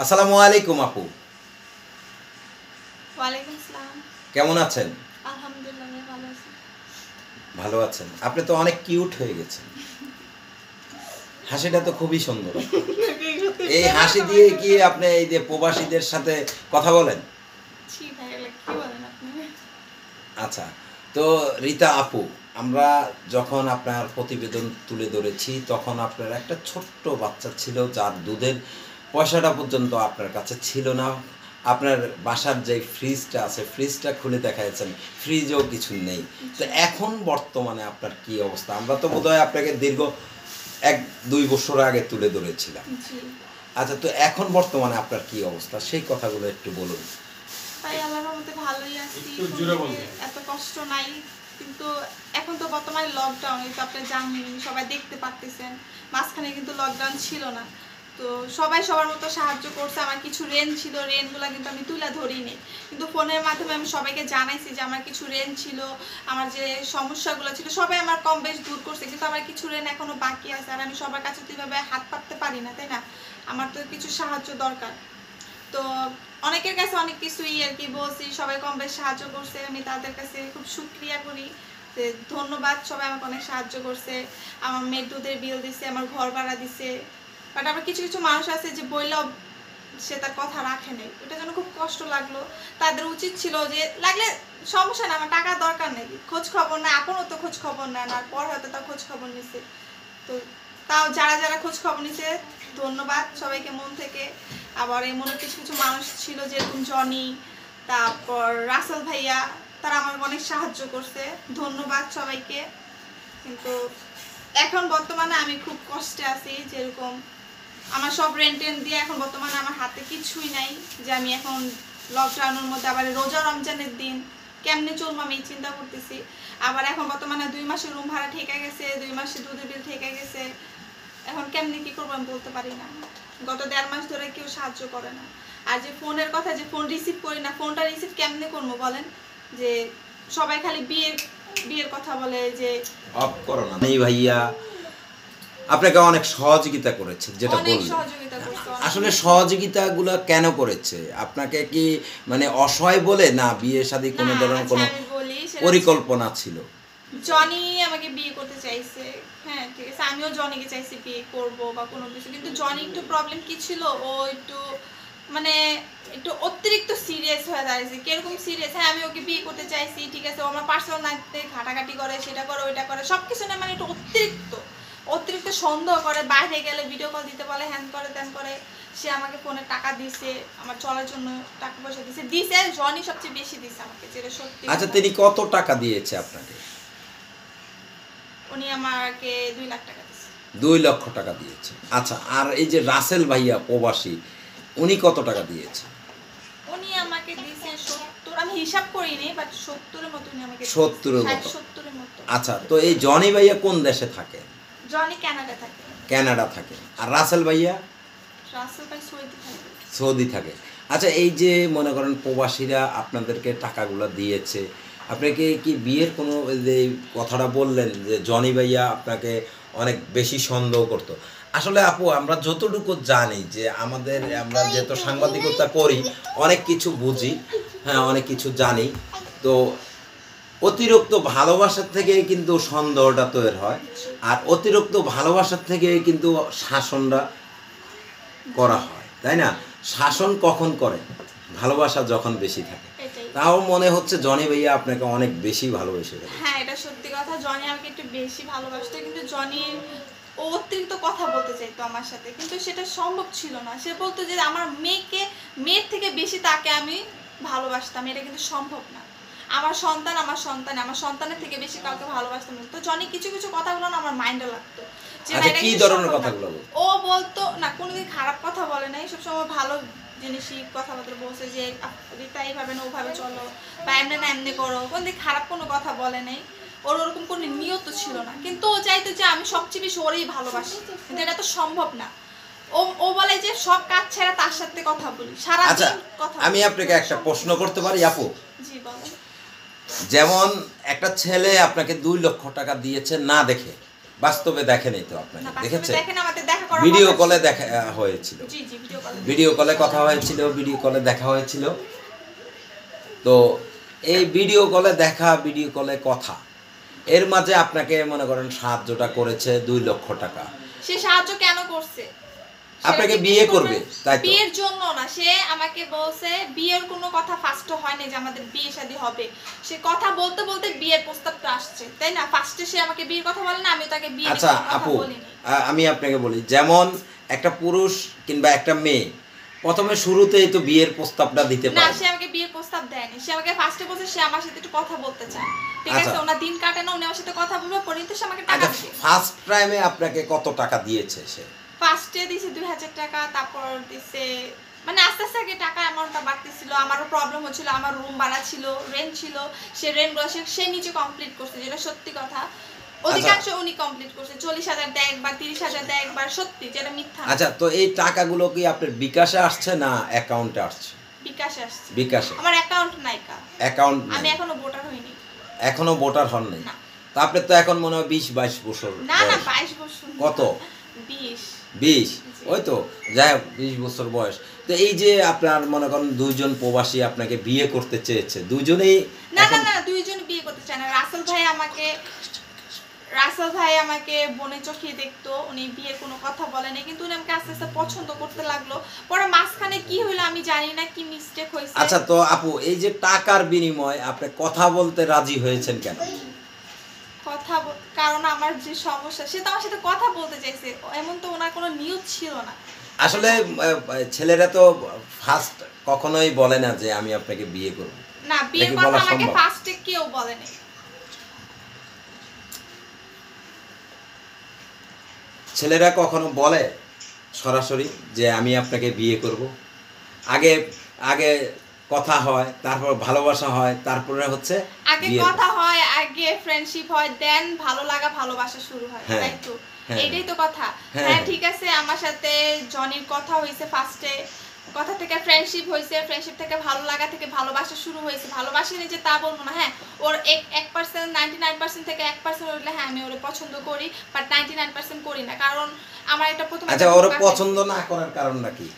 আসসালামু আলাইকুম আপু। ওয়ালাইকুম আসসালাম। কেমন আছেন? আলহামদুলিল্লাহ আমি ভালো আছি। ভালো আছেন? আপনি তো অনেক কিউট হয়ে গেছেন। হাসিটা তো খুবই সুন্দর আপনার। এই হাসি দিয়ে কি আপনি এই যে প্রবাসীদের সাথে কথা বলেন? ছি ভাই, এগুলো কি বলেন আপনি? আচ্ছা, তো রীতা আপু, আমরা যখন আপনার প্রতিবেদন তুলে ধরেছি তখন আপনার একটা ছোট্ট বাচ্চা ছিল যার দুধের পয়সাটা পর্যন্ত আপনার কাছে ছিল না। আপনার বাসার যে ফ্রিজটা আছে ফ্রিজটা খুলে দেখাচ্ছেন, ফ্রিজেও কিছু নেই। তো এখন বর্তমানে আপনার কি অবস্থা? আমরা তো বোধহয় আপনাকে দীর্ঘ 1-2 বছর আগে তুলে ধরেছিলাম। জি আচ্ছা, তো এখন বর্তমানে আপনার কি অবস্থা সেই কথাগুলো একটু বলুন। ভাই, আল্লাহর রহমতে ভালোই আছি। একটু জোরে বলবেন। এত কষ্ট নাই, কিন্তু এখন তো বর্তমানে লকডাউন, এই তো আপনি জানেন, সবাই দেখতে পারতেছেন। মাঝখানে কিন্তু লকডাউন ছিল না, তো সবাই সবার মতো সাহায্য করছে। আমার কিছু ঋণ ছিল, ঋণগুলো কিন্তু আমি তুলে ধরিনি, কিন্তু ফোনের মাধ্যমে আমি সবাইকে জানাইছি যে আমার কিছু ঋণ ছিল, আমার যে সমস্যাগুলো ছিল সবাই আমার কম বেশ দূর করছে, কিন্তু আমার কিছু ঋণ এখনো বাকি আছে। আর আমি সবার কাছে তো এইভাবে হাত পাততে পারি না, তাই না? আমার তো কিছু সাহায্য দরকার। তো অনেকের কাছে অনেক কিছুই আর কি বলছি, সবাই কম বেশ সাহায্য করছে, আমি তাদের কাছে খুব শুকরিয়া করি যে ধন্যবাদ। সবাই আমাকে অনেক সাহায্য করছে, আমার মেয়ের দুধের বিল দিছে, আমার ঘর ভাড়া দিছে। বাট আবার কিছু কিছু মানুষ আছে যে বললেও সে তার কথা রাখে নাই, ওটা যেন খুব কষ্ট লাগলো। তাদের উচিত ছিল যে লাগলে সমস্যা না, আমার টাকা দরকার নেই, খোঁজ খবর না, আপনও তো খোঁজ খবর নেয় না, আর পর হয়তো তার খোঁজ খবর নিছে। তো তাও যারা যারা খোঁজ খবর নিছে ধন্যবাদ সবাইকে মন থেকে। আবার এমন কিছু কিছু মানুষ ছিল যেরকম জনি, তারপর রাসেল ভাইয়া, তারা আমাকে অনেক সাহায্য করছে, ধন্যবাদ সবাইকে। কিন্তু এখন বর্তমানে আমি খুব কষ্টে আছি, যেরকম আমার সব রেন্ট টেন্ট দিয়ে এখন বর্তমানে আমার হাতে কিছুই নাই, যে আমি এখন লকডাউনের মধ্যে আবার রোজা রমজানের দিন কেমনে চলবো আমি চিন্তা করতেছি। আবার এখন বর্তমানে 2 মাসের রুম ভাড়া ঠেকে গেছে, 2 মাসের দুধের বিল ঠেকে গেছে। এখন কেমনে কি করবো আমি বলতে পারি না। গত 1.5 মাস ধরে কেউ সাহায্য করে না। আর যে ফোনের কথা, যে ফোন রিসিভ করি না, ফোনটা রিসিভ কেমনে করবো বলেন? যে সবাই খালি বিয়ের বিয়ের কথা বলে, যে অফ করো না এই ভাইয়া আপনাকে অনেক সহযোগিতা করেছে যেটা অনেক বললেন। সহযোগিতা করছে। আসলে সহযোগিতাগুলো কেন করেছে? আপনাকে কি মানে অসহায় বলে, না বিয়ে শাদী কোনো না, ধরনের আচ্ছা কোনো আমি বলি, সেটা পরিকল্পনা ছিল? জনি আমাকে বিয়ে করতে চাইছে। হ্যাঁ ঠিক আছে, আমিও জনিকে চাইছি বিয়ে করব বা কোনো কিছু, কিন্তু জনি একটু প্রবলেম কি ছিল, ও একটু মানে একটু অতিরিক্ত সিরিয়াস হয়ে দাঁড়িয়েছে। কিরকম সিরিয়াস? হ্যাঁ আমি ওকে বিয়ে করতে চাইছি, ঠিক আছে, ও আমার পার্সোনাল লাইফে ঘাটাঘাটি করে, সেটা করে ওইটা করে, সব কিছু না মানে একটু অতিরিক্ত অতিরিক্ত সন্দেহ করে, বাইরে গেলে ভিডিও কল দিতে বলে, হ্যান করে ত্যান করে। সে আমাকে ফোনে টাকা দিছে, আমার চলার জন্য টাকা পয়সা দিছে জনি সবচেয়ে বেশি দিছে আমাকে, যেটা সত্যি। আচ্ছা, তিনি কত টাকা দিয়েছে আপনাকে? উনি আমাকে 2 লাখ টাকা দিছে। 2 লক্ষ টাকা দিয়েছে। আচ্ছা, আর এই যে রাসেল ভাইয়া প্রবাসী, উনি কত টাকা দিয়েছে? উনি আমাকে দিয়েছে 70, আমি হিসাব করিনি, বাট 70 এর মতো উনি আমাকে 70 এর মতো। 70 এর মতো। আচ্ছা, তো এই জনি ভাইয়া কোন দেশে থাকে? জনি কানাডা থাকে, কানাডা থাকে। আর রাসেল ভাইয়া রাসেল ভাই সৌদি থাকে। সৌদি থাকে। আচ্ছা, এই যে মনে করেন প্রবাসীরা আপনাদেরকে টাকাগুলো দিয়েছে, আপনাকে কি বিয়ের কোনো যে কথাটা বললেন যে জনি ভাইয়া আপনাকে অনেক বেশি সন্দেহ করতো? আসলে আপু, আমরা যতটুকু জানি যে আমরা যেহেতু সাংবাদিকতা করি, অনেক কিছু বুঝি, হ্যাঁ অনেক কিছু জানি। তো অতিরিক্ত ভালোবাসার থেকেই কিন্তু সন্দেহটা তৈরি হয়, আর অতিরিক্ত ভালোবাসার থেকেই কিন্তু শাসনটা করা হয়, তাই না? শাসন কখন করে? ভালোবাসা যখন বেশি থাকে। এটাই। তাও মনে হচ্ছে জনি ভাইয়া আপনাকে অনেক বেশি ভালোবেসে গেছে। হ্যাঁ এটা সত্যি কথা, জনি আমাকে একটু বেশি ভালোবাসতো, কিন্তু জনি ও অতিরিক্ত কথা বলতে চাইতো আমার সাথে, কিন্তু সেটা সম্ভব ছিল না। সে বলতো যে আমার মেয়ের থেকে বেশি তাকে আমি ভালোবাসতাম, এটা কিন্তু সম্ভব না। আমার সন্তান আমার সন্তান, আমার সন্তানের থেকে বেশি কাউকে ভালোবাসতাম না। তো জনি কিছু কিছু কথাগুলো না আমার মাইন্ডে লাগতো, যে না আচ্ছা, এটা কি কিন্তু ধরনের সম্ভব না। কথাগুলো বলতো? ও বলতো না, কোনোদিন খারাপ কথা বলে নাই, সবসময় ভালো জিনিসই কথাবার্তা বলছে, যে রিতা এইভাবে না ওভাবে চলো, বা এমনি না এমনি করো, কোনদিন খারাপ কোনো কথা বলে নাই। ওর ওরকম কোনো নিয়ত ছিল না, কিন্তু ও চাইতো যে আমি সবচেয়ে বেশি ওরেই ভালোবাসি, কিন্তু এটা তো সম্ভব না। ও বলে যে সব কাজ ছেড়ে তার সাথে কথা বলি, সারা আচ্ছা, দিন কথা আমি বলি। আপনাকে একটা প্রশ্ন করতে পারি আপু? জি বলেন। যেমন একটা ছেলে আপনাকে 2 লক্ষ টাকা দিয়েছে না দেখে, বাস্তবে দেখেনি তো আপনাকে, না বাস্তবে দেখেছে? দেখেন, আমাদের দেখা করা ভিডিও কথা কলে ছিল। দেখা হয়েছিল, জি জি ভিডিও কলে ভিডিও কলে কথা হয়েছিল, ভিডিও কলে দেখা হয়েছিল। তো এই ভিডিও কলে দেখা, ভিডিও কলে কথা, এর মাঝে আপনাকে মনে করেন সাহায্যটা করেছে 2 লক্ষ টাকা। সে সাহায্য কেন করছে? আপনাকে বিয়ে করবে, তাই তো? বিয়ের জন্য না, সে আমাকে বলছে বিয়ের কোনো কথা ফার্স্ট হয়নি যে আমাদের বিয়ে শাদী হবে। সে কথা বলতে বলতে বিয়ের প্রস্তাবটা আসছে, তাই না? ফার্স্টে সে আমাকে বিয়ের কথা বলে না, আমি তাকে বিয়ের আচ্ছা কথা আপু, বলিনি। আমি আপনাকে বলি, যেমন একটা পুরুষ কিংবা একটা মেয়ে প্রথমে শুরুতেই তো বিয়ের প্রস্তাবটা দিতে না, পারে। সে আমাকে বিয়ের প্রস্তাব দেয়নি। সে আমাকে ফার্স্টে বলছে সে আমার সাথে একটু কথা বলতে চায়, ঠিক আছে? আচ্ছা। ওনার দিন কাটে না, উনি আমার সাথে কথা বলবে, পরে তো সে আমাকে টাকা আচ্ছা, দিবে। ফার্স্ট টাইমে আপনাকে কত টাকা দিয়েছে সে? ফার্স্টে দিছে 2000 টাকা, তারপর দিছে মানে আস্তে আস্তে আগে টাকা অ্যামাউন্টটা বাড়তেছিল। আমারও প্রবলেম হচ্ছিল, আমার রুম ভাড়া ছিল, রেন্ট ছিল, সে রেন্টগুলো সে নিজে কমপ্লিট করছে, যেটা সত্যি কথা। অধিকাংশ উনি কমপ্লিট করছে। 40,000 দেয় একবার, 30,000 দেয় একবার, সত্যি, যেটা মিথ্যা না। আচ্ছা, তো এই টাকাগুলো কি আপনার বিকাশে আসছে না অ্যাকাউন্টে আসছে? বিকাশে আসছে। বিকাশে। আমার অ্যাকাউন্ট নাই কা। অ্যাকাউন্ট আমি এখনো ভোটার হইনি। এখনো ভোটার হন নাই? না। তা আপনি তো এখন মনে হয় 20-22 বছর না না, বয়স। 22 বছর। কত? 20। 20? ওই তো, যাই হোক, 20 বছর বয়স। তো এই যে আপনার মনে করেন 2 জন প্রবাসী আপনাকে বিয়ে করতে চেয়েছে, দুজনেই না না এখন না, দুইজন বিয়ে করতে চায় না। রাসেল ভাই আমাকে বনে চোখে দেখতো, উনি বিয়ের কোনো কথা বলেনি, কিন্তু উনি আমাকে আস্তে আস্তে পছন্দ করতে লাগলো। পরে মাঝখানে কি হলো আমি জানি না, কি মিস্টেক হয়েছে। আচ্ছা, তো আপু, এই যে টাকার বিনিময়ে আপনি কথা বলতে রাজি হয়েছেন কেন? কারণ আমার যে সমস্যা, সে তো আমার সাথে কথা বলতে চাইছে, এমন তো ওনার কোনো নিয়ত ছিল না। আসলে ছেলেরা তো ফার্স্ট কখনোই বলে না যে আমি আপনাকে বিয়ে করব। না, বিয়ের নাকি কথা বলা আমাকে সম্ভব? ফার্স্টে কেউ বলেনি। ছেলেরা কখনো বলে সরাসরি যে আমি আপনাকে বিয়ে করব? আগে আগে কথা হয়, তারপর ভালোবাসা হয়, তারপরে হচ্ছে আগে বিয়ের কথা হয়, আগে ফ্রেন্ডশিপ হয়, দেন ভালো লাগা ভালোবাসা শুরু হয়, হ্যাঁ, তাই তো? হ্যাঁ। এইটাই তো কথা। হ্যাঁ, হ্যাঁ হ্যাঁ। ঠিক আছে, আমার সাথে জনির কথা হয়েছে ফার্স্টে, কথা থেকে ফ্রেন্ডশিপ হয়েছে, ফ্রেন্ডশিপ থেকে ভালো লাগা থেকে ভালোবাসা শুরু হয়েছে। ভালোবাসিনি যে তা বলবো না, হ্যাঁ ওর 1% 99% থেকে 1% উঠলে হ্যাঁ আমি ওরে পছন্দ করি, বাট 99% করি না। কারণ আমার একটা প্রথম আচ্ছা, ওর পছন্দ না করার কারণটা কি?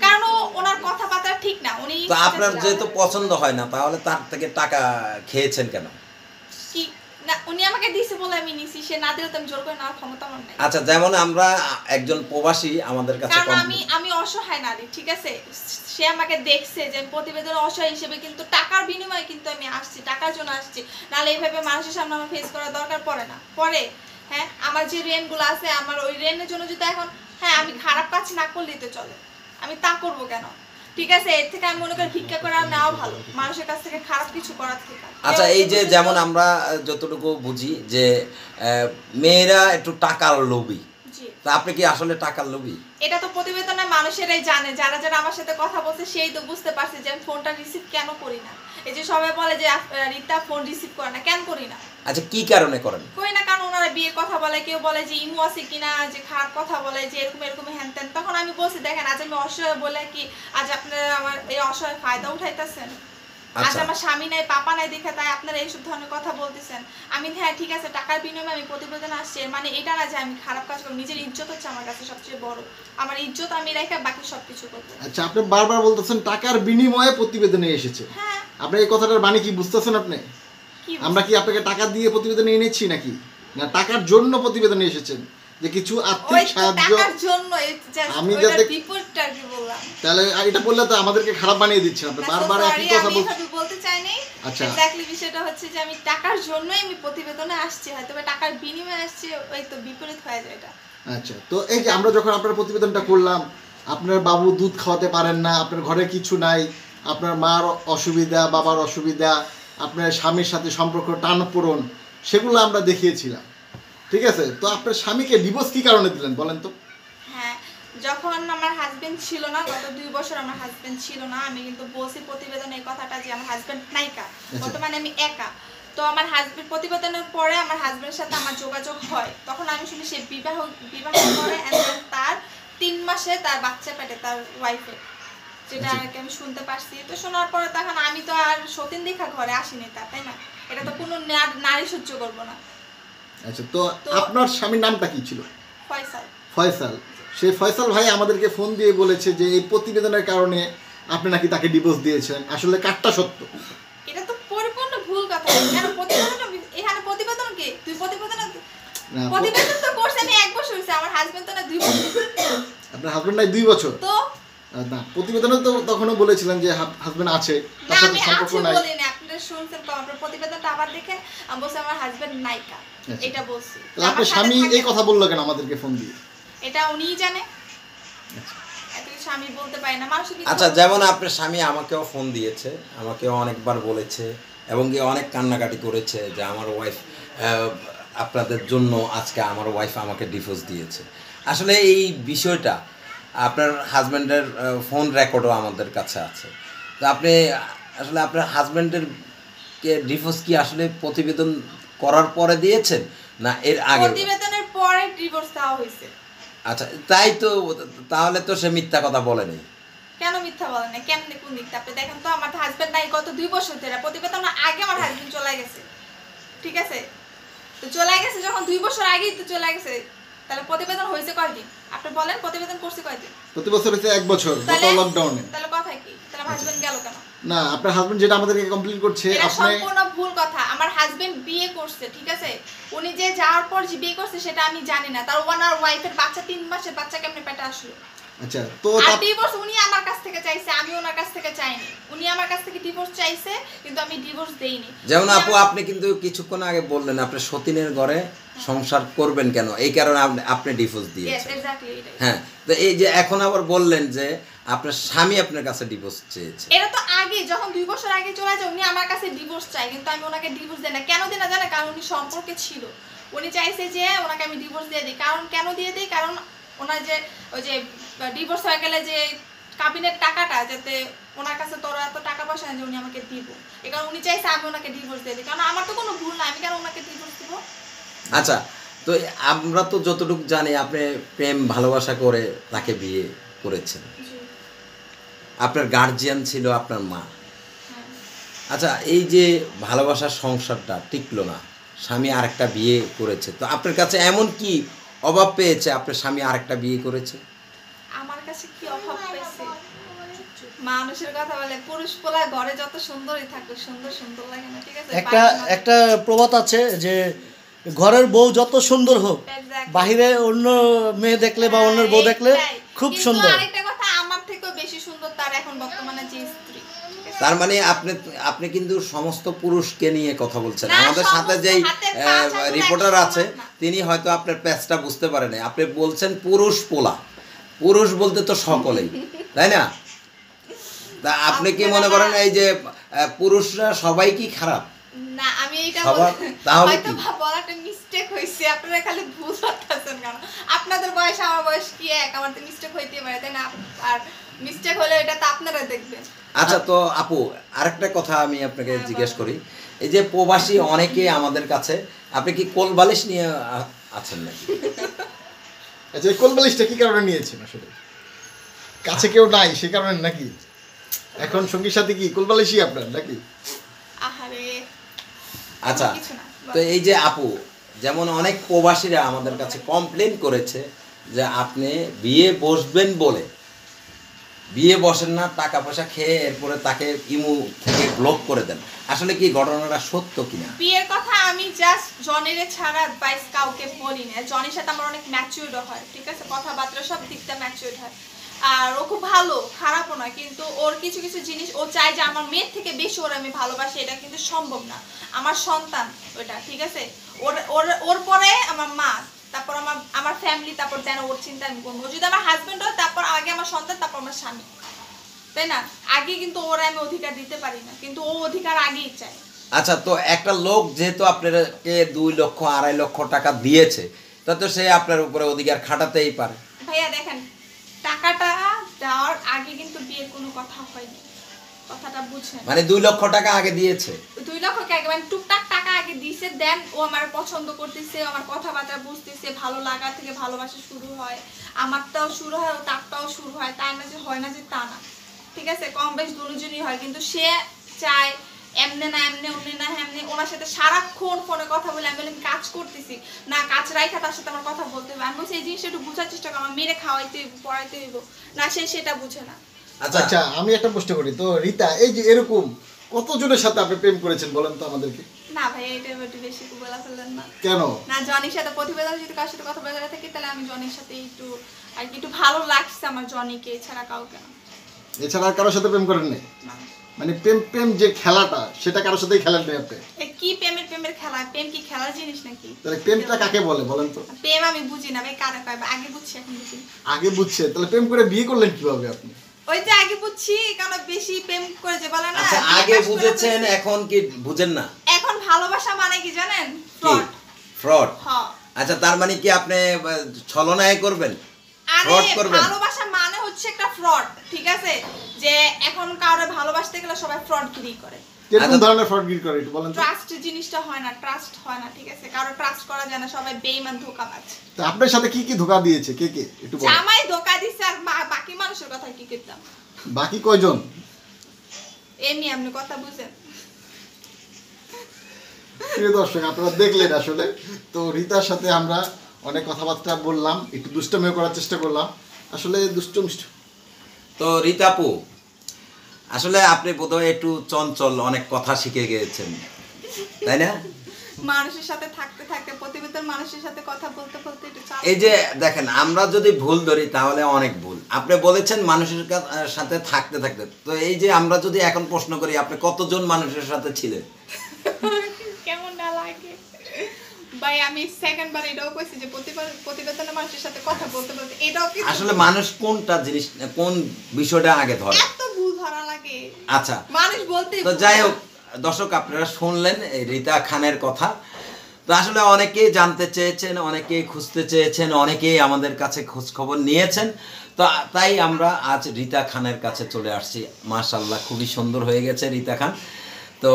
কারণ ওনার কথাবার্তা ঠিক না। উনি তো আপনার যেহেতু পছন্দ হয় না, তাহলে তার থেকে টাকা খেয়েছেন কেন? কি না, উনি আমাকে দিয়েছে বলে আমি নিছি, সে না দিলে তো আমি জোর করে নেওয়ার ক্ষমতা আমার নাই। আচ্ছা, যেমন আমরা একজন প্রবাসী, আমাদের কাছে কারণ আমি অসহায় নারী, ঠিক আছে? সে আমাকে দেখছে যে আমি প্রতিবেদন অসহায় হিসেবে, কিন্তু টাকার বিনিময়ে কিন্তু আমি আসছি, টাকার জন্য আসছি। নাহলে এইভাবে মানুষের সামনে আমার ফেস করার দরকার পড়ে না। পরে হ্যাঁ, আমার যে রেন্টগুলো আছে, আমার ওই রেন্টের জন্য যদি এখন হ্যাঁ আমি খারাপ কাজ না করলেই তো চলে, আমি তা করবো কেন? ঠিক আছে, এর থেকে আমি মনে করি ভিক্ষা করে নেওয়া ভালো, মানুষের কাছ থেকে খারাপ কিছু করার থেকে। আচ্ছা, এই যে যেমন আমরা যতটুকু বুঝি যে মেয়েরা একটু টাকার লোভী, জি, তা আপনি কি আসলে টাকার লোভী? এটা তো প্রতিবেদনে মানুষেরাই জানে, যারা যারা আমার সাথে কথা বলছে সেই তো বুঝতে পারছে যে আমি ফোনটা রিসিভ কেন করি না। এই যে সবাই বলে যে রিতা ফোন রিসিভ করে না, কেন করি না? আচ্ছা, কি কারণে করেন? করি না কারণ ওনারা বিয়ের কথা বলে, কেউ বলে যে ইমু আছে কিনা, যে খারাপ কথা বলে, যে এরকম এরকম হ্যান ত্যান। তখন আমি বলছি দেখেন, আজ আমি অসহায় বলে কি আজ আপনারা আমার এই অসহায় ফায়দা উঠাইতেছেন? আজ আচ্ছা, আমার স্বামী নাই, পাপা নাই দেখে তাই আপনারা এইসব ধরনের কথা বলতেছেন। আমি হ্যাঁ ঠিক আছে, টাকার বিনিময়ে আমি প্রতিবেদন আসছি, এর মানে এটা না যে আমি খারাপ কাজ করব। নিজের ইজ্জত হচ্ছে আমার কাছে সবচেয়ে বড়, আমার ইজ্জত আমি রেখে বাকি সবকিছু করবো। আচ্ছা, আপনি বারবার বলতেছেন টাকার বিনিময়ে প্রতিবেদনে এসেছে। হ্যাঁ, আপনি এই কথাটার মানে কি বুঝতেছেন? আপনি কি আমরা কি আপনাকে টাকা দিয়ে প্রতিবেদনে এনেছি নাকি, না টাকার জন্য প্রতিবেদনে এসেছেন যে কিছু ওই আর্থিক তো সাহায্য? টাকার জন্য আমি আমি যাতে বিপরীতটা কি বললাম? তাহলে এটা বললে তো আমাদেরকে খারাপ বানিয়ে দিচ্ছেন আপনি, না, বারবার so একই sorry, কথা আমি বলছেন। এভাবে বলতে চাইনি। আচ্ছা। এক্স্যাক্টলি বিষয়টা হচ্ছে যে আমি টাকার জন্যই আমি প্রতিবেদনে আসছি, হয়তো বা টাকার বিনিময়ে আসছি, ওই তো বিপরীত হয়ে যায় এটা। আচ্ছা, তো এই যে আমরা যখন আপনার প্রতিবেদনটা করলাম, আপনার বাবু দুধ খাওয়াতে পারেন না, আপনার ঘরে কিছু নাই, আপনার মার অসুবিধা, বাবার অসুবিধা, আপনার স্বামীর সাথে সম্পর্ক টানাপোড়েন, সেগুলো আমরা দেখিয়েছিলাম, ঠিক আছে? তো আপনার স্বামীকে ডিভোর্স কি কারণে দিলেন বলেন তো? হ্যাঁ, যখন আমার হাজবেন্ড ছিল না, গত 2 বছর আমার হাজবেন্ড ছিল না, আমি কিন্তু বলছি প্রতিবেদনে এই কথাটা যে আমার হাজবেন্ড নাইকা, বর্তমানে আমি একা। তো আমার হাজবেন্ড প্রতিবেদনের পরে আমার হাজবেন্ডের সাথে আমার যোগাযোগ হয়, তখন আমি শুনি সে বিবাহ করে, and then তার 3 মাসে তার বাচ্চা পেটে, তার ওয়াইফের, যেটা আর কি আমি শুনতে পারছি। তো শোনার পরে তখন আমি তো আর সতীন দেখা ঘরে আসিনি, তাই না? এটা তো কোনো নারী সহ্য করবো না। আচ্ছা, তো আপনার স্বামীর নামটা কি ছিল? ফয়সাল। ফয়সাল। সেই ফয়সাল ভাই আমাদেরকে ফোন দিয়ে বলেছে যে এই প্রতিবেদনের কারণে আপনি নাকি তাকে ডিভোর্স দিয়েছেন। আসলে কারটা সত্য? এটা তো পরিপূর্ণ ভুল কথা। কেন প্রতিবেদন, এখানে প্রতিবেদন কি? তুই প্রতিবেদন তো করছে আমি 1 বছর হইছে, আমার হাজবেন্ড তো না 2 বছর। আপনার হাজবেন্ড নাই 2 বছর? তো না, প্রতিবেদনে তো তখনও বলেছিলেন যে হাজবেন্ড আছে, না, তার সাথে আমি সম্পর্ক আছে নাই। বলি না, আপনারা শুনছেন তো আমার প্রতিবেদনটা আবার দেখেন। আমি বলছি আমার হাজবেন্ড নাইকা, এটা বলছি। তাহলে আপনার স্বামী এই কথা বললো কেন আমাদেরকে ফোন দিয়ে? এটা উনিই জানে, এত কিছু আমি বলতে পারি না। মানুষ আচ্ছা, যেমন আপনার স্বামী আমাকেও ফোন দিয়েছে, আমাকেও অনেকবার বলেছে এবং কি অনেক কান্নাকাটি করেছে যে আমার ওয়াইফ, আপনাদের জন্য আজকে আমার ওয়াইফ আমাকে ডিভোর্স দিয়েছে। আসলে এই বিষয়টা আপনার হাজব্যান্ডের ফোন রেকর্ডও আমাদের কাছে আছে। তো আপনি আসলে আপনার হাজব্যান্ডের কে ডিভোর্স কি আসলে প্রতিবেদন করার পরে দিয়েছেন না এর আগে? প্রতিবেদনের পরে ডিভোর্স দেওয়া হয়েছে। আচ্ছা, তাই তো, তাহলে তো সে মিথ্যা কথা বলেনি। কেন মিথ্যা বলেন না? কেমনে কোন দিকটা আপনি দেখেন তো। আমার হাজবেন্ড নাই গত 2 বছর ধরে। প্রতিবেদন আগে আমার হাজবেন্ড চলে গেছে, ঠিক আছে? তো চলে গেছে যখন 2 বছর আগেই তো চলে গেছে, তাহলে প্রতিবেদন হয়েছে কয়দিন? আপনি বলেন প্রতিবেদন করছে কয়দিন? প্রতি বছর হচ্ছে 1 বছর, গত লকডাউনে। তাহলে কথা কি? তাহলে হাজবেন্ড গেল কেন? না, আপনার হাজবেন্ড যেটা আমাদেরকে কমপ্লেইন করছে, এটা আপনি সম্পূর্ণ ভুল কথা। আমার হাজবেন্ড বিয়ে করছে, ঠিক আছে? উনি যে যাওয়ার পর যে বিয়ে করছে সেটা আমি জানি না। তার ওনার ওয়াইফের বাচ্চা 3 মাসের বাচ্চা কেমনে পেটে আসলো? আচ্ছা, তো আর ডিভোর্স উনি আমার কাছ থেকে চাইছে, আমি ওনার কাছ থেকে চাইনি। উনি আমার কাছ থেকে ডিভোর্স চাইছে, কিন্তু আমি ডিভোর্স দেইনি। যেমন আপু, আপনি কিন্তু কিছুক্ষণ আগে বললেন আপনি সতীনের ঘরে সংসার করবেন কেন, এই কারণে আপনি ডিভোর্স দিয়েছেন। হ্যাঁ, তো এই যে এখন আবার বললেন যে আপনার স্বামী আপনার কাছে ডিভোর্স চেয়েছে। এটা তো আগে, যখন 2 বছর আগে চলে যায় উনি আমার কাছে ডিভোর্স চাই, কিন্তু আমি ওনাকে ডিভোর্স দেই না। কেন দিই না জানেন? কারণ উনি সম্পর্কে ছিল। উনি চাইছে যে ওনাকে আমি ডিভোর্স দিয়ে দিই। কারণ কেন দিয়ে দিই? কারণ ওনার যে ওই যে ডিভোর্স হয়ে গেলে যে কাবিনের টাকাটা, যাতে ওনার কাছে তোর এত টাকা পয়সা নেই যে উনি আমাকে দিব, এই কারণে উনি চাইছে আমি ওনাকে ডিভোর্স দিয়ে দিই। কারণ আমার তো কোনো ভুল না, আমি কেন ওনাকে ডিভোর্স দিব? আচ্ছা, তো আমরা তো যতটুকু জানি আপনি প্রেম ভালোবাসা করে তাকে বিয়ে করেছেন। আপনার গার্জিয়ান ছিল আপনার মা। আচ্ছা, এই যে ভালোবাসার সংসারটা টিকলো না, স্বামী আরেকটা বিয়ে করেছে, তো আপনার কাছে এমন কি অভাব পেয়েছে আপনার স্বামী আরেকটা বিয়ে করেছে? আমার কাছে কি অভাব পেয়েছে? মানুষের কথা বলে, পুরুষ পোলা ঘরে যত সুন্দরই থাকুক, সুন্দর সুন্দর লাগে না, ঠিক আছে? একটা প্রবাদ আছে যে ঘরের বউ যত সুন্দর হোক, বাহিরে অন্য মেয়ে দেখলে বা অন্যের বউ দেখলে খুব সুন্দর। আরেকটা কথা, আমার থেকেও বেশি সুন্দর তার এখন বর্তমানে যে স্ত্রী। তার মানে আপনি কিন্তু সমস্ত পুরুষকে নিয়ে কথা বলছেন। আমাদের সাথে যেই রিপোর্টার আছে তিনি হয়তো আপনার প্যাচটা বুঝতে পারেন। আপনি বলছেন পুরুষ পোলা, পুরুষ বলতে তো সকলেই, তাই না? তা আপনি কি মনে করেন এই যে পুরুষরা সবাই কি খারাপ? না, আমি এটা তাহলে হয়তো বলাটা মিস্টেক হইছে। আপনারা খালি ভুল করতেছেন কেন? আপনাদের বয়স আমার বয়স কি এক? আমার তো মিস্টেক হইতে পারে, তাই না? আর মিস্টেক হলে এটা তো আপনারা দেখবেন। আচ্ছা, তো আপু আরেকটা কথা আমি আপনাকে জিজ্ঞেস করি। এই যে প্রবাসী অনেকে আমাদের কাছে, আপনি কি কোলবালিশ নিয়ে আছেন নাকি? আচ্ছা, এই কোলবালিশটা কি কারণে নিয়েছেন? আসলে কাছে কেউ নাই সে কারণে নাকি? এখন সঙ্গীর সাথে কি কোলবালিশই আপনার নাকি? আহারে, আচ্ছা, তো এই যে আপু, যেমন অনেক প্রবাসীরা আমাদের কাছে কমপ্লেন করেছে যে আপনি বিয়ে বসবেন বলে বিয়ে বসেন না, টাকা পয়সা খেয়ে এরপরে তাকে ইমু থেকে ব্লক করে দেন। আসলে কি ঘটনাটা সত্য কিনা? বিয়ের কথা আমি জাস্ট জনিরে ছাড়া বাইস কাউকে বলি না। জনির সাথে আমার অনেক ম্যাচিউরড হয়, ঠিক আছে? কথাবার্তা সব দিকটা ম্যাচিউরড হয়। আর ও খুব ভালো, খারাপও নয়, কিন্তু ওর কিছু কিছু জিনিস ও চায় যে আমার মেয়ের থেকে বেশি ওর আমি ভালোবাসি, এটা কিন্তু সম্ভব না। আমার সন্তান ওটা, ঠিক আছে? ওর পরে আমার মা, তারপর আমার ফ্যামিলি, তারপর যেন ওর চিন্তা আমি করবো। যদি আমার হাজবেন্ড হয় তারপর আগে আমার সন্তান, তারপর আমার স্বামী, তাই না? আগে কিন্তু ওর আমি অধিকার দিতে পারি না, কিন্তু ও অধিকার আগেই চায়। আচ্ছা, তো একটা লোক যেহেতু আপনাকে 2 লক্ষ 2.5 লক্ষ টাকা দিয়েছে, তা তো সে আপনার উপরে অধিকার খাটাতেই পারে। ভাইয়া দেখেন, টাকাটা দেওয়ার আগে কিন্তু বিয়ের কোনো কথা হয়নি, কথাটা বুঝছেন? মানে 2 লক্ষ টাকা আগে দিয়েছে? 2 লক্ষ কে আগে, মানে টুকটাক টাকা আগে দিয়েছে। দেন ও আমার পছন্দ করতেছে, আমার কথাবার্তা বুঝতেছে, ভালো লাগা থেকে ভালোবাসা শুরু হয়, আমারটাও শুরু হয়, ও তারটাও শুরু হয়। তাই না যে হয় না যে তা না, ঠিক আছে? কম বেশ দুজনই হয়, কিন্তু সে চায় এমনি না এমনি অমনি না এমনি, ওনার সাথে সারাক্ষণ ফোনে কথা বলে। আমি বললাম কাজ করতেছি না, কাজ রাইখা তার সাথে আমার কথা বলতে হবে। আমি বলছি এই জিনিসটা একটু বোঝার চেষ্টা করো, আমার মেরে খাওয়াইতে হইব, পড়াইতে হইব না, সে সেটা বুঝে না। আচ্ছা আমি একটা প্রশ্ন করি তো রিতা, এই যে এরকম কতজনের সাথে আপনি প্রেম করেছেন বলেন তো আমাদেরকে? না ভাই, এটা একটু বেশি বলা ফেললেন না। কেন না, জনির সাথে প্রতিবেদন যদি কারোর সাথে কথা বলে থাকি তাহলে আমি জনির সাথে একটু আর কি একটু ভালো লাগছে আমার জনিকে, এছাড়া কাউকে না। এছাড়া আর কারোর সাথে প্রেম করেন নাই? না। মানে প্রেম প্রেম যে খেলাটা সেটা কারোর সাথেই খেলেন নাই আপনি? কি প্রেমের খেলা? প্রেম কি খেলার জিনিস নাকি? তাহলে প্রেমটা কাকে বলে বলেন তো? প্রেম আমি বুঝি না ভাই, কারে কয়? আগে বুঝছি, এখন বুঝি। আগে বুঝছে, তাহলে প্রেম করে বিয়ে করলেন কিভাবে আপনি? ওই যে আগে বুঝছি, কারণ বেশি প্রেম করে যে বলে না। আচ্ছা, আগে বুঝেছেন, এখন কি বুঝেন না? এখন ভালোবাসা মানে কি জানেন? কি ফ্রড? হ্যাঁ। আচ্ছা, তার মানে কি আপনি ছলনায় করবেন, আরে ফ্রড করবেন? ভালোবাসা মানে হচ্ছে একটা ফ্রড, ঠিক আছে? যে এখন কাউরে ভালোবাসতে গেলে সবাই ফ্রডগিরি করে। কিরকম ধরনের ফ্রডগিরি করে একটু বলেন তো? ট্রাস্ট জিনিসটা হয় না, ট্রাস্ট হয় না, ঠিক আছে? কারো ট্রাস্ট করা যায় না, সবাই বেঈমান ধোঁকাবাজ। তো আপনার সাথে কি কি ধোঁকা দিয়েছে, কে কে একটু বলেন? জামাই ধোঁকা দিছে, আর বাকি মানুষের কথা কি করতাম? বাকি কয়জন? এমনি আপনি কথা বুঝেন। প্রিয় দর্শক, আপনারা দেখলেন আসলে তো রিতার সাথে আমরা অনেক কথাবার্তা বললাম, একটু দুষ্টমিও করার চেষ্টা করলাম, আসলে দুষ্টমিষ্ট। তো রীতাপু, আসলে আপনি বোধহয় একটু চঞ্চল, অনেক কথা শিখে গিয়েছেন, তাই না? মানুষের সাথে থাকতে থাকতে, প্রতিবেদন মানুষের সাথে কথা বলতে বলতে একটু চাপ। এই যে দেখেন, আমরা যদি ভুল ধরি তাহলে অনেক ভুল। আপনি বলেছেন মানুষের সাথে থাকতে থাকতে, তো এই যে আমরা যদি এখন প্রশ্ন করি আপনি কতজন মানুষের সাথে ছিলেন? কেমন না লাগে ভাই? আমি সেকেন্ড বার এটাও কইছি যে প্রতিবেদনে মানুষের সাথে কথা বলতে বলতে এটাও কি আসলে মানুষ কোনটা জিনিস, কোন বিষয়টা আগে ধরে? এত ভুল ধরা লাগে। আচ্ছা, মানুষ বলতে তো যাই হোক দর্শক, আপনারা শুনলেন এই রীতা খানের কথা। তো আসলে অনেকেই জানতে চেয়েছেন, অনেকেই খুঁজতে চেয়েছেন, অনেকেই আমাদের কাছে খোঁজ খবর নিয়েছেন। তো তাই আমরা আজ রীতা খানের কাছে চলে আসছি। মাশাআল্লাহ, খুবই সুন্দর হয়ে গেছে রীতা খান। তো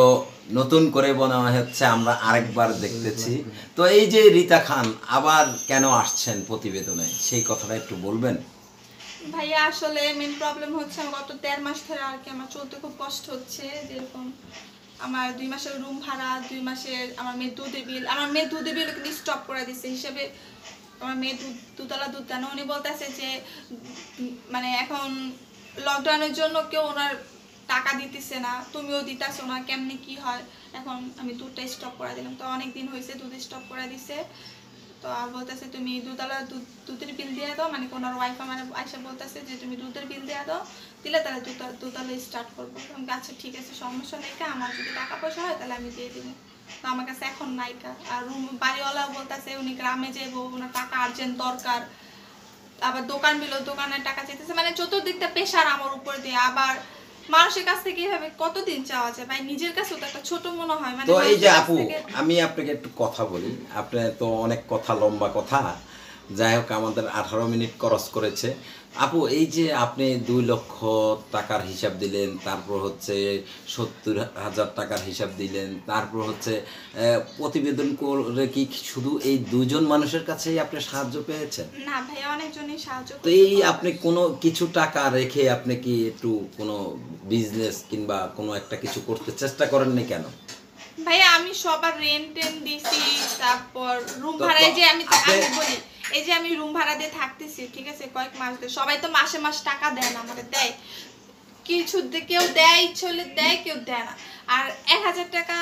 নতুন করে মনে হচ্ছে আমরা আরেকবার দেখতেছি। তো এই যে রীতা খান আবার কেন আসছেন প্রতিবেদনে, সেই কথাটা একটু বলবেন? ভাইয়া আসলে মেন প্রবলেম হচ্ছে আমার গত 1.5 মাস ধরে আর কি আমার চলতে খুব কষ্ট হচ্ছে। যেরকম আমার 2 মাসের রুম ভাড়া, 2 মাসের আমার মেয়ের দুধের বিল, আমার মেয়ের দুধের বিল কিন্তু স্টপ করে দিচ্ছে হিসেবে। আমার মেয়ে দুতলা দুধ দেন, উনি বলতেছে যে মানে এখন লকডাউনের জন্য কেউ ওনার টাকা দিতেছে না, তুমিও দিতেছো না, কেমনি কি হয়? এখন আমি দুধটা স্টপ করে দিলাম, তো অনেক দিন হয়েছে দুধ স্টপ করে দিছে। তো আর বলতেছে তুমি দুধের বিল দিয়ে দাও, মানে ওনার ওয়াইফ আমার আইসা বলতেছে যে তুমি দুধের বিল দিয়ে দাও, দিলে তাহলে দুধালো স্টার্ট করবো। আচ্ছা ঠিক আছে, সমস্যা নেই, আমার যদি টাকা পয়সা হয় তাহলে আমি দিয়ে দেবো। তো আমার কাছে এখন নাইকা। আর বাড়িওয়ালাও বলতেছে উনি গ্রামে যাবো, ওনার টাকা আর্জেন্ট দরকার। আবার দোকান বিল, দোকানের টাকা চাইতেছে, মানে চতুর্দিকটা প্রেশার আমার উপর দিয়ে। আবার মানুষের কাছ থেকে এভাবে কতদিন চাওয়া যায় ভাই? নিজের কাছেও তো একটা ছোট মনে হয়। মানে তো এই যে আপু, আমি আপনাকে একটু কথা বলি, আপনি তো অনেক কথা, লম্বা কথা, যাই হোক আমাদের 18 মিনিট ক্রস করেছে। আপু, এই যে আপনি 2 লক্ষ টাকার হিসাব দিলেন, তারপর হচ্ছে 70,000 টাকার হিসাব দিলেন, তারপর হচ্ছে প্রতিবেদন করে কি শুধু এই 2 জন মানুষের কাছেই আপনি সাহায্য পেয়েছেন? না ভাই, অনেকজনই সাহায্য তো এই আপনি কোনো কিছু টাকা রেখে আপনি কি একটু কোনো বিজনেস কিংবা কোনো একটা কিছু করতে চেষ্টা করেননি কেন? ভাইয়া আমি সবার রেন্ট দিছি, তারপর রুম ভাড়া, এই যে আমি বলি, এই যে আমি রুম ভাড়া দিয়ে থাকতেছি, ঠিক আছে, কয়েক মাস ধরে। সবাই তো মাসে মাস টাকা দেয় না, আমাদের দেয় কিছু, কেউ দেয় ইচ্ছে হলে দেয়, কেউ দেয় না। আর 1000 টাকা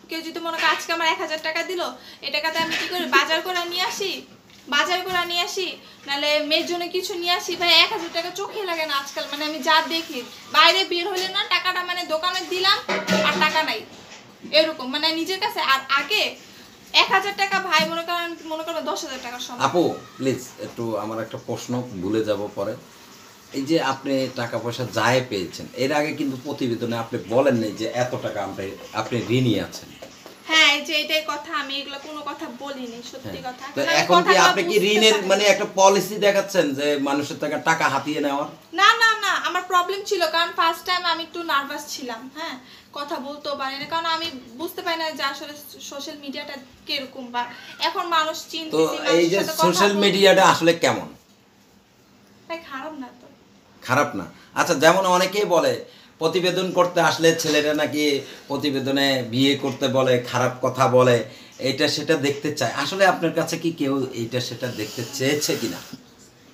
কেউ যদি মনে করে আজকে আমার 1000 টাকা দিল, এই টাকাতে আমি কি করি? বাজার করে নিয়ে আসি, নাহলে মেয়ের জন্য কিছু নিয়ে আসি। ভাই 1000 টাকা চোখে লাগে না আজকাল, মানে আমি যা দেখি বাইরে বের হলে না টাকাটা মানে দোকানে দিলাম আর টাকা নাই, এরকম মানে নিজের কাছে। আর আগে 1000 টাকা ভাই মনে করেন 10,000 টাকার সমান। আপু প্লিজ একটু, আমার একটা প্রশ্ন ভুলে যাব পরে। এই যে আপনি টাকা পয়সা যায় পেয়েছেন, এর আগে কিন্তু প্রতিবেদনে আপনি বলেন নাই যে এত টাকা আপনি ঋণী আছেন। হ্যাঁ, এই যে এটাই কথা, আমি এগুলো কোনো কথা বলিনি, সত্যি কথা। তো এখন কি আপনি কি ঋণের মানে একটা পলিসি দেখাচ্ছেন যে মানুষের টাকা হাতিয়ে নেওয়ার? না না না, আমার প্রবলেম ছিল, কারণ ফার্স্ট টাইম আমি একটু নার্ভাস ছিলাম, হ্যাঁ, কথা বলতেও পারি না, কারণ আমি বুঝতে পারি না যে আসলে সোশ্যাল মিডিয়াটা কিরকম, বা এখন মানুষ তো চিনতেছে। এই যে সোশ্যাল মিডিয়াটা আসলে কেমন? ভাই খারাপ না তো? খারাপ না। আচ্ছা, যেমন অনেকেই বলে প্রতিবেদন করতে আসলে ছেলেরা নাকি প্রতিবেদনে বিয়ে করতে বলে, খারাপ কথা বলে, এটা সেটা দেখতে চায়। আসলে আপনার কাছে কি কেউ এইটা সেটা দেখতে চেয়েছে কিনা?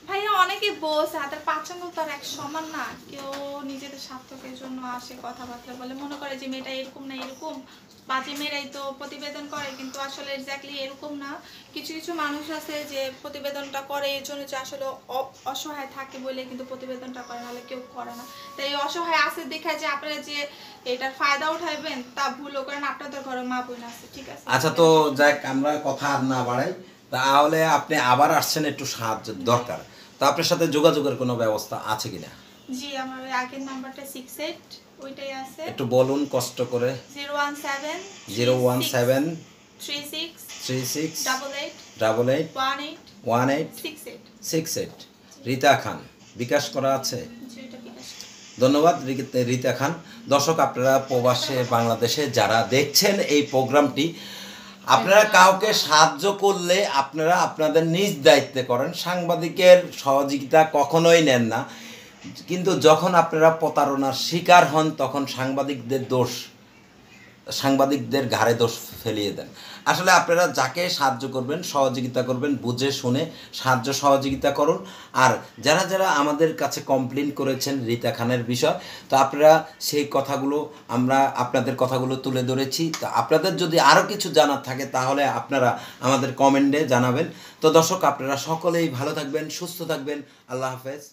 ভাইয়া অনেকে বলছে হাতের পাঁচ আঙ্গুল তো আর এক সমান না, কেউ নিজেদের স্বার্থকের জন্য আসে কথাবার্তা বলে, মনে করে যে মেয়েটা এরকম না এরকম, বাজে মেয়েরাই তো প্রতিবেদন করে, কিন্তু আসলে এক্স্যাক্টলি এরকম না। কিছু কিছু মানুষ আছে যে প্রতিবেদনটা করে এর জন্য যে আসলে অসহায় থাকে বলে কিন্তু প্রতিবেদনটা করে, নাহলে কেউ করে না। তাই এই অসহায় আছে দেখা যে আপনারা যে এটার ফায়দা উঠাইবেন তা ভুলও করেন, আপনাদের ঘরে মা বোন আছে, ঠিক আছে। আচ্ছা, তো যাক আমরা কথা আর না বাড়াই, তাহলে আপনি আবার আসছেন, একটু সাহায্যের দরকার, তো আপনার সাথে যোগাযোগের কোনো ব্যবস্থা আছে কিনা? জি, আমার ওই আগের নাম্বারটা 68 ওইটাই আছে। একটু বলুন কষ্ট করে। 017 017 36 36 88 88 18 18 68। 68। রীতা খান, বিকাশ করা আছে? যেটা বিকাশ। ধন্যবাদ রীতা খান। দর্শক, আপনারা প্রবাসে বাংলাদেশে যারা দেখছেন এই প্রোগ্রামটি, আপনারা কাউকে সাহায্য করলে আপনারা আপনাদের নিজ দায়িত্বে করেন, সাংবাদিকের সহযোগিতা কখনোই নেন না। কিন্তু যখন আপনারা প্রতারণার শিকার হন তখন সাংবাদিকদের ঘাড়ে দোষ ফেলিয়ে দেন। আসলে আপনারা যাকে সাহায্য করবেন, সহযোগিতা করবেন, বুঝে শুনে সাহায্য সহযোগিতা করুন। আর যারা যারা আমাদের কাছে কমপ্লেন করেছেন রীতা খানের বিষয়, তো আপনারা সেই কথাগুলো, আমরা আপনাদের কথাগুলো তুলে ধরেছি। তো আপনাদের যদি আরও কিছু জানার থাকে তাহলে আপনারা আমাদের কমেন্টে জানাবেন। তো দর্শক, আপনারা সকলেই ভালো থাকবেন, সুস্থ থাকবেন। আল্লাহ হাফেজ।